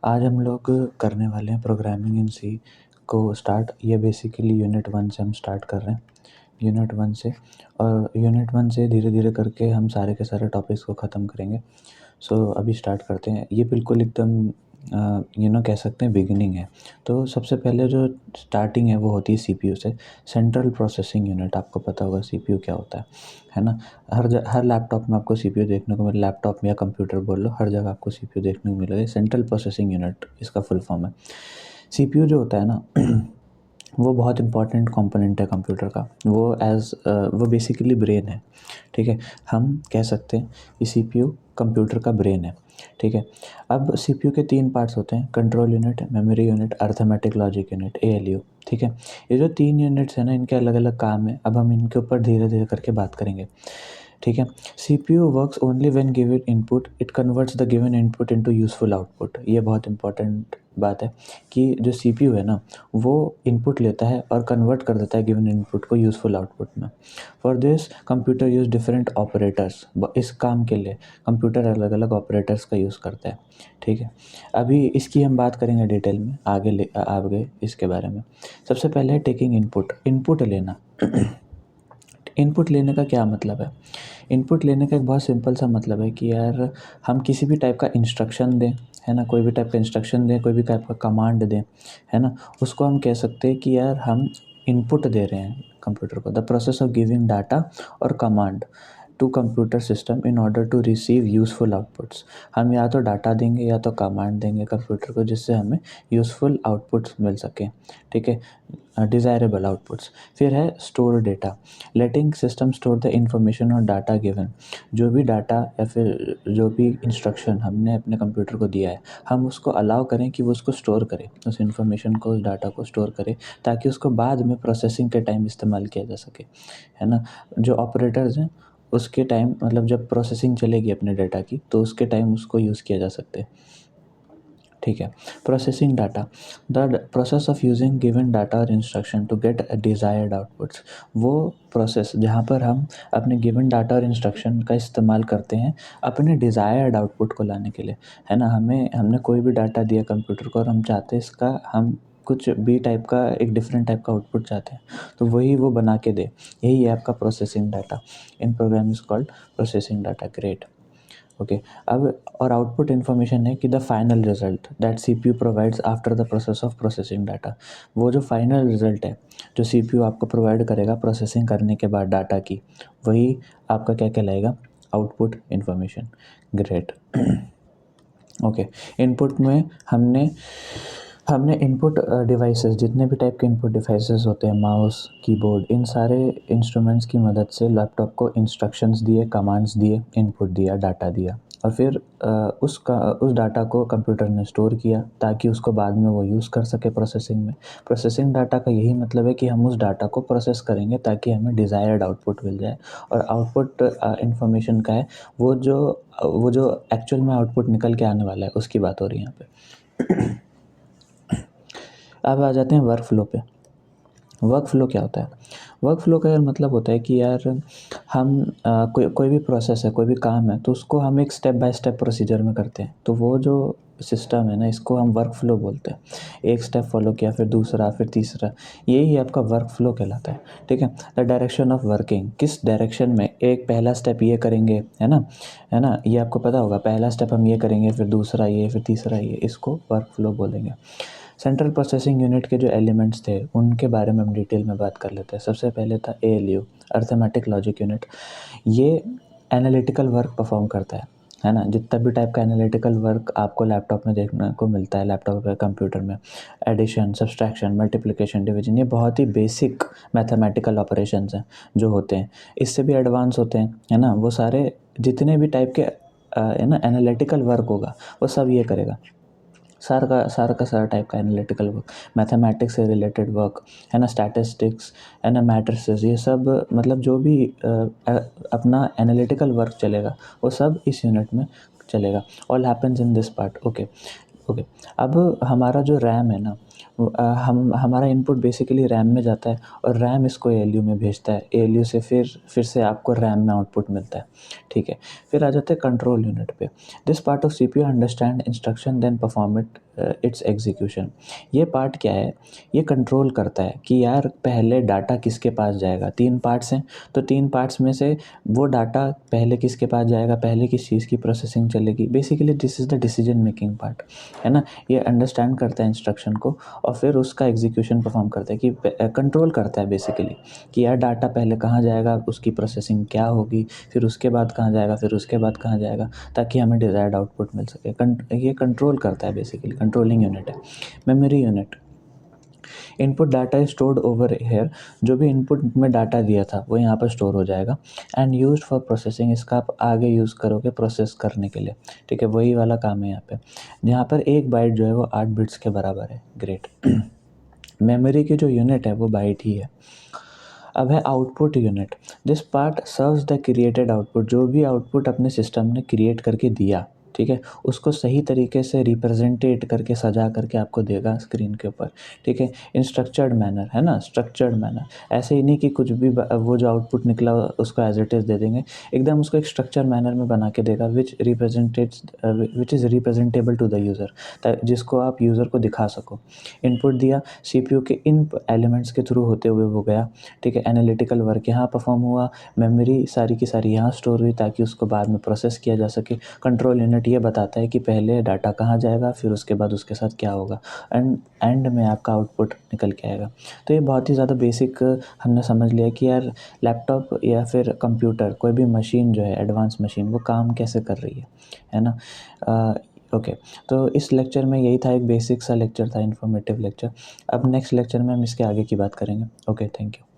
आज हम लोग करने वाले हैं प्रोग्रामिंग इन सी को स्टार्ट। ये बेसिकली यूनिट 1 से हम स्टार्ट कर रहे हैं, यूनिट 1 से। और यूनिट 1 से धीरे-धीरे करके हम सारे के सारे टॉपिक्स को ख़त्म करेंगे। सो अभी स्टार्ट करते हैं। ये बिल्कुल एकदम कह सकते हैं बिगिनिंग है। तो सबसे पहले जो स्टार्टिंग है वो होती है सीपीयू से। सेंट्रल प्रोसेसिंग यूनिट, आपको पता होगा सीपीयू क्या होता है ना? हर लैपटॉप में आपको सीपीयू देखने को लैपटॉप में या कंप्यूटर बोल लो, हर जगह आपको सीपीयू देखने को मिलेगा। सेंट्रल प्रोसेसिंग यूनिट इसका फुल फॉर्म है। सीपीयू जो होता है ना वो बहुत इंपॉर्टेंट कंपोनेंट है कंप्यूटर का। वो बेसिकली ब्रेन है, ठीक है। हम कह सकते हैं कि सीपीयू कंप्यूटर का ब्रेन है, ठीक है। अब सीपीयू के 3 पार्ट्स होते हैं: control unit, memory unit, arithmetic logic unit, ALU, ठीक है। ये जो 3 यूनिट्स हैं ना, इनके अलग अलग काम है। अब हम इनके ऊपर धीरे धीरे करके बात करेंगे, ठीक है। CPU works only when given input, it converts the given input into useful output. ये बहुत इंपॉर्टेंट बात है कि जो सीपीयू है ना, वो इनपुट लेता है और कन्वर्ट कर देता है गिवन इनपुट को यूजफुल आउटपुट में। For this computer use different operators. इस काम के लिए कंप्यूटर अलग अलग ऑपरेटर्स का यूज़ करता है, ठीक है। अभी इसकी हम बात करेंगे डिटेल में आगे इसके बारे में। सबसे पहले है टेकिंग इनपुट, इनपुट लेना। इनपुट लेने का क्या मतलब है? इनपुट लेने का एक बहुत सिंपल सा मतलब है कि यार हम किसी भी टाइप का इंस्ट्रक्शन दें, है ना, कोई भी टाइप का इंस्ट्रक्शन दें, कोई भी टाइप का कमांड दें, है ना, उसको हम कह सकते हैं कि यार हम इनपुट दे रहे हैं कंप्यूटर को। The process of giving data और command to computer system in order to receive useful outputs. हम या तो डाटा देंगे या तो कमांड देंगे कंप्यूटर को, जिससे हमें यूज़फुल आउटपुट्स मिल सकें, ठीक है, डिज़ायरेबल आउटपुट्स। फिर है store data, letting system store the information और डाटा गिवन। जो भी डाटा या फिर जो भी इंस्ट्रक्शन हमने अपने कंप्यूटर को दिया है, हम उसको अलाउ करें कि वो उसको स्टोर करे, उस इंफॉर्मेशन को, उस डाटा को स्टोर करे, ताकि उसको बाद में प्रोसेसिंग के टाइम इस्तेमाल किया जा सके, है ना। जो ऑपरेटर्स हैं उसके टाइम, मतलब जब प्रोसेसिंग चलेगी अपने डाटा की, तो उसके टाइम उसको यूज़ किया जा सकता है, ठीक है। Processing data, the process of using given data और instruction to get desired outputs. वो प्रोसेस जहाँ पर हम अपने गिवन डाटा और इंस्ट्रक्शन का इस्तेमाल करते हैं अपने डिज़ायर्ड आउटपुट को लाने के लिए, है ना। हमने कोई भी डाटा दिया कंप्यूटर को और हम चाहते हैं इसका, हम कुछ भी टाइप का, एक डिफरेंट टाइप का आउटपुट चाहते हैं, तो वही वो बना के दे। यही है आपका processing data. In program is called processing data. Great, okay. अब और आउटपुट इन्फॉर्मेशन है कि the final result that CPU provides after the process of processing data. वो जो फाइनल रिजल्ट है जो सीपीयू आपको प्रोवाइड करेगा प्रोसेसिंग करने के बाद डाटा की, वही आपका क्या कहलाएगा? Output information. Great, okay. Input में हमने हमने इनपुट डिवाइसेस, जितने भी टाइप के इनपुट डिवाइसेस होते हैं, माउस, कीबोर्ड, इन सारे इंस्ट्रूमेंट्स की मदद से लैपटॉप को इंस्ट्रक्शंस दिए, कमांड्स दिए, इनपुट दिया, डाटा दिया, और फिर उस डाटा को कंप्यूटर ने स्टोर किया ताकि उसको बाद में वो यूज़ कर सके प्रोसेसिंग में। प्रोसेसिंग डाटा का यही मतलब है कि हम उस डाटा को प्रोसेस करेंगे ताकि हमें डिज़ायर्ड आउटपुट मिल जाए। और आउटपुट इन्फॉर्मेशन का है वो जो एक्चुअल में आउटपुट निकल के आने वाला है, उसकी बात हो रही है यहाँ पे। अब आ जाते हैं वर्क फ्लो पे। वर्क फ्लो क्या होता है? वर्क फ्लो का यार मतलब होता है कि यार हम कोई भी प्रोसेस है, कोई भी काम है, तो उसको हम एक स्टेप बाय स्टेप प्रोसीजर में करते हैं। तो वो जो सिस्टम है ना, इसको हम वर्क फ्लो बोलते हैं। एक स्टेप फॉलो किया, फिर दूसरा, फिर तीसरा, यही आपका वर्क फ्लो कहलाता है, ठीक है। द डायरेक्शन ऑफ वर्किंग, किस डायरेक्शन में, एक पहला स्टेप ये करेंगे, है ना, ये आपको पता होगा, पहला स्टेप हम ये करेंगे, फिर दूसरा ये, फिर तीसरा ये, इसको वर्क फ्लो बोलेंगे। सेंट्रल प्रोसेसिंग यूनिट के जो एलिमेंट्स थे उनके बारे में हम डिटेल में बात कर लेते हैं। सबसे पहले था एएलयू, अरिथमेटिक लॉजिक यूनिट। ये एनालिटिकल वर्क परफॉर्म करता है ना। जितना भी टाइप का एनालिटिकल वर्क आपको लैपटॉप में देखने को मिलता है, लैपटॉप या कंप्यूटर में, एडिशन, सब्सट्रैक्शन, मल्टीप्लिकेशन, डिवीजन, ये बहुत ही बेसिक मैथमेटिकल ऑपरेशंस हैं जो होते हैं। इससे भी एडवांस होते हैं, है ना। वो सारे जितने भी टाइप के है ना एनालिटिकल वर्क होगा, वो सब ये करेगा। सारा टाइप का एनालिटिकल वर्क, मैथमेटिक्स से रिलेटेड वर्क, है ना, स्टैटिस्टिक्स, है ना, मैट्रिसेस, ये सब, मतलब जो भी अपना एनालिटिकल वर्क चलेगा वो सब इस यूनिट में चलेगा। All happens in this part, okay. अब हमारा जो रैम है ना, हम हमारा इनपुट बेसिकली रैम में जाता है और रैम इसको एएलयू में भेजता है, एएलयू से फिर से आपको रैम में आउटपुट मिलता है, ठीक है। फिर आ जाते हैं कंट्रोल यूनिट पे। This part of CPU understand instruction then perform its execution. ये पार्ट क्या है, ये कंट्रोल करता है कि यार पहले डाटा किसके पास जाएगा। 3 पार्ट्स हैं, तो 3 पार्ट्स में से वो डाटा पहले किसके पास जाएगा, पहले किस चीज़ की प्रोसेसिंग चलेगी। Basically this is the decision making part, है ना। ये अंडरस्टैंड करता है इंस्ट्रक्शन को और फिर उसका एग्जीक्यूशन परफॉर्म करता है कि कंट्रोल करता है बेसिकली कि यार डाटा पहले कहाँ जाएगा, उसकी प्रोसेसिंग क्या होगी, फिर उसके बाद कहाँ जाएगा, फिर उसके बाद कहाँ जाएगा, ताकि हमें डिज़ायर्ड आउटपुट मिल सके। ये कंट्रोल करता है बेसिकली, कंट्रोलिंग यूनिट है। Memory unit, input data is stored over here. जो भी इनपुट में डाटा दिया था वो यहाँ पर स्टोर हो जाएगा एंड यूज्ड फॉर प्रोसेसिंग। इसका आप आगे यूज़ करोगे प्रोसेस करने के लिए, ठीक है। वही वाला काम है यहाँ पे। यहाँ पर एक बाइट जो है वो 8 बिट्स के बराबर है। ग्रेट। मेमोरी की जो यूनिट है वो बाइट ही है। अब है output unit. This part serves the created output. जो भी आउटपुट अपने सिस्टम ने क्रिएट करके दिया, ठीक है, उसको सही तरीके से रिप्रेजेंटेट करके सजा करके आपको देगा स्क्रीन के ऊपर, ठीक है, इन स्ट्रक्चर्ड मैनर, है ना, स्ट्रक्चर्ड मैनर। ऐसे ही नहीं कि कुछ भी वो जो आउटपुट निकला उसको एज इट इज़ दे देंगे, एकदम उसको एक स्ट्रक्चर मैनर में बना के देगा which is representable to the user, जिसको आप यूज़र को दिखा सको। इनपुट दिया, सीपीयू के इन एलिमेंट्स के थ्रू होते हुए वो गया, ठीक है। एनालिटिकल वर्क यहाँ परफॉर्म हुआ, मेमोरी सारी की सारी यहाँ स्टोर हुई ताकि उसको बाद में प्रोसेस किया जा सके। कंट्रोल यूनिट ये बताता है कि पहले डाटा कहाँ जाएगा, फिर उसके बाद उसके साथ क्या होगा, एंड में आपका आउटपुट निकल के आएगा। तो ये बहुत ही ज़्यादा बेसिक हमने समझ लिया कि यार लैपटॉप या फिर कंप्यूटर, कोई भी मशीन जो है एडवांस मशीन, वो काम कैसे कर रही है ना। ओके, तो इस लेक्चर में यही था, एक बेसिक सा लेक्चर था, इन्फॉर्मेटिव लेक्चर। अब नेक्स्ट लेक्चर में हम इसके आगे की बात करेंगे। Okay, thank you.